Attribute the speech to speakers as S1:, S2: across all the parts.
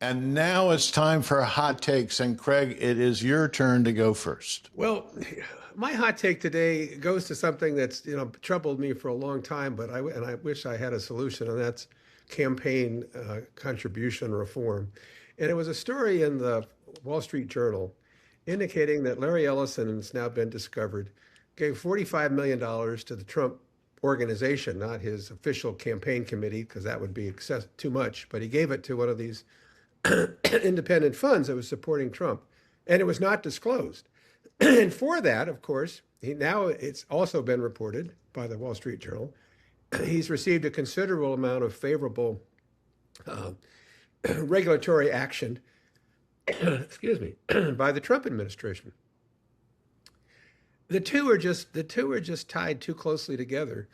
S1: And now it's time for hot takes. And Craig, it is your turn to go first.
S2: Well, my hot take today goes to something that's troubled me for a long time, but I wish I had a solution, and that's campaign contribution reform. And it was a story in the Wall Street Journal indicating that Larry Ellison, has now been discovered, gave $45 million to the Trump organization, not his official campaign committee, because that would be too much, but he gave it to one of these independent funds that was supporting Trump, and it was not disclosed. And for that, of course, now it's also been reported by the Wall Street Journal, he's received a considerable amount of favorable uh, regulatory action, excuse me, by the Trump administration. The two are just tied too closely together,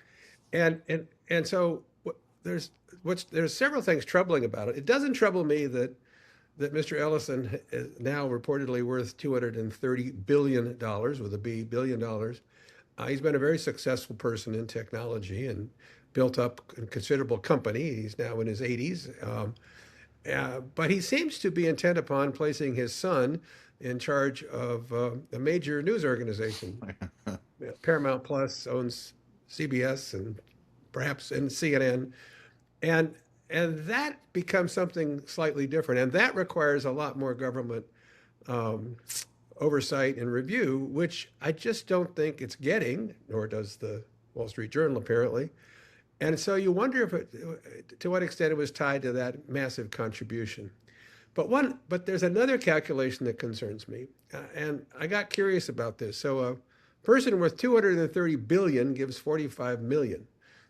S2: and so there's several things troubling about it. It doesn't trouble me that Mr. Ellison is now reportedly worth $230 billion with a B, billion dollars. He's been a very successful person in technology and built up a considerable company. He's now in his 80s. But he seems to be intent upon placing his son in charge of a major news organization. Paramount Plus owns CBS and perhaps in CNN. And and that becomes something slightly different. And that requires a lot more government um, oversight and review, which I just don't think it's getting, nor does the Wall Street Journal apparently. And so you wonder if to what extent it was tied to that massive contribution. But there's another calculation that concerns me, and I got curious about this. So a person worth 230 billion gives 45 million.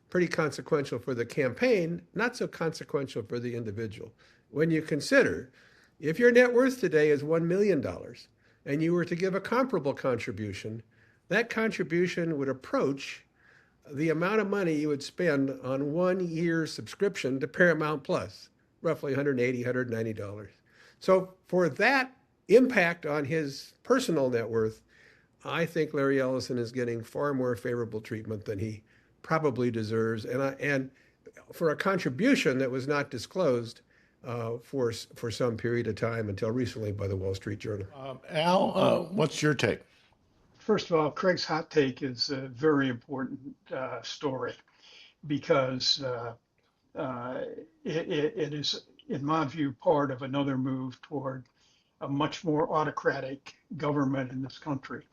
S2: Pretty consequential for the campaign, not so consequential for the individual. When you consider if your net worth today is $1 million dollars and you were to give a comparable contribution, that contribution would approach the amount of money you would spend on 1 year subscription to Paramount Plus, roughly $180, $190. So for that impact on his personal net worth, I think Larry Ellison is getting far more favorable treatment than he probably deserves, and for a contribution that was not disclosed for some period of time until recently by the Wall Street Journal.
S1: Al, what's your take?
S3: First of all, Craig's hot take is a very important story because uh, it is, in my view, part of another move toward a much more autocratic government in this country.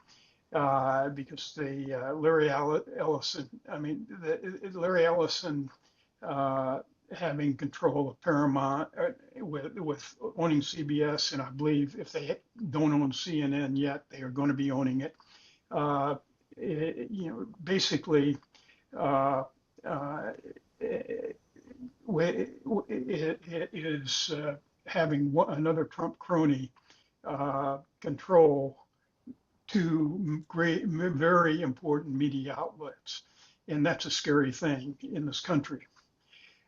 S3: Because the Larry Ellison, I mean, Larry Ellison having control of Paramount with owning CBS, and I believe if they don't own CNN yet, they are going to be owning it. Uh, Basically, uh, uh, it, it is having another Trump crony control to very important media outlets. And that's a scary thing in this country.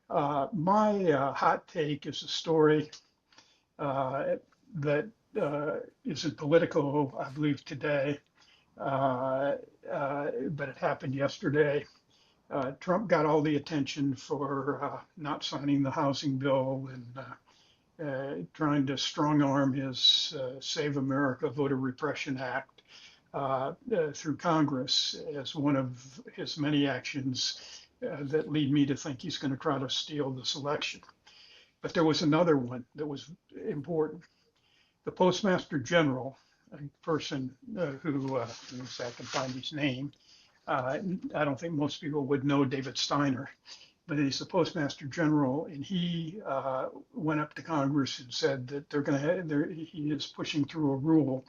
S3: My hot take is a story uh, that isn't political, I believe, today, but it happened yesterday. Trump got all the attention for not signing the housing bill and trying to strong arm his Save America Voter Repression Act through Congress as one of his many actions that lead me to think he's going to try to steal this election. But there was another one that was important. The Postmaster General, a person who, let me see, I can find his name. I don't think most people would know David Steiner, but he's the Postmaster General, and he went up to Congress and said that he is pushing through a rule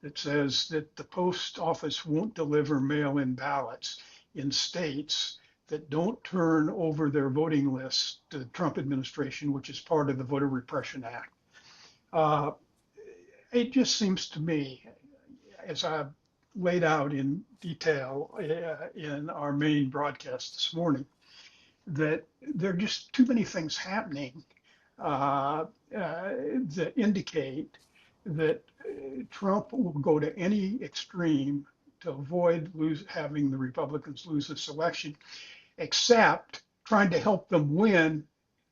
S3: that says that the post office won't deliver mail-in ballots in states that don't turn over their voting lists to the Trump administration, which is part of the Voter Repression Act. Uh, it just seems to me, as I've laid out in detail in our main broadcast this morning, that there are just too many things happening that indicate that Trump will go to any extreme to avoid having the Republicans lose this election, except trying to help them win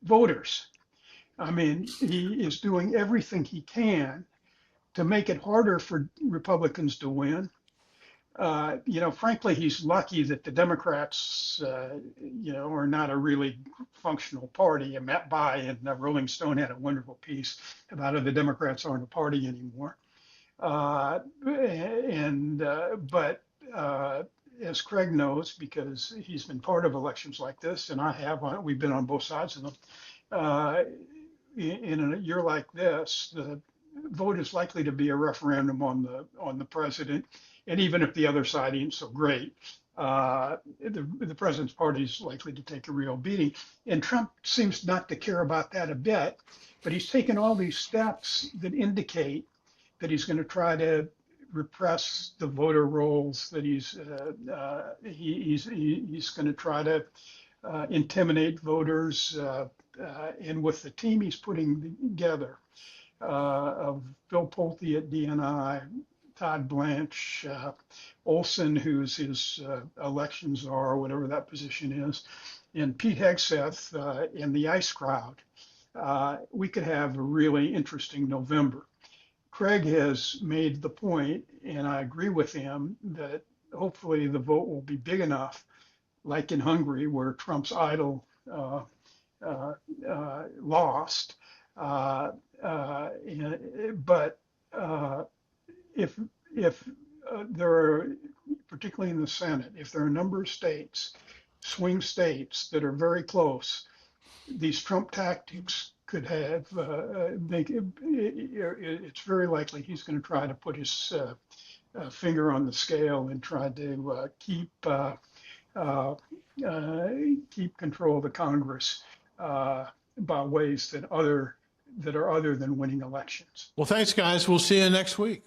S3: voters. I mean, he is doing everything he can to make it harder for Republicans to win. Frankly, he's lucky that the Democrats, are not a really functional party. And Matt Bai and Rolling Stone had a wonderful piece about how the Democrats aren't a party anymore. But as Craig knows, because he's been part of elections like this, and I have, we've been on both sides of them. In a year like this, the vote is likely to be a referendum on the president, and even if the other side ain't so great, the president's party is likely to take a real beating. And Trump seems not to care about that a bit, but he's taken all these steps that indicate that he's going to try to repress the voter rolls, that he's going to try to intimidate voters, and with the team he's putting together of Bill Pulte at DNI, Todd Blanche, Olson, who's his elections czar, whatever that position is, and Pete Hegseth and the ICE crowd, we could have a really interesting November. Craig has made the point, and I agree with him, that hopefully the vote will be big enough, like in Hungary, where Trump's idol lost. But if there are, particularly in the Senate, if there are a number of states, swing states that are very close, these Trump tactics could have it's very likely he's going to try to put his finger on the scale and try to keep control of the Congress by ways that are other than winning elections.
S1: Well, thanks, guys. We'll see you next week.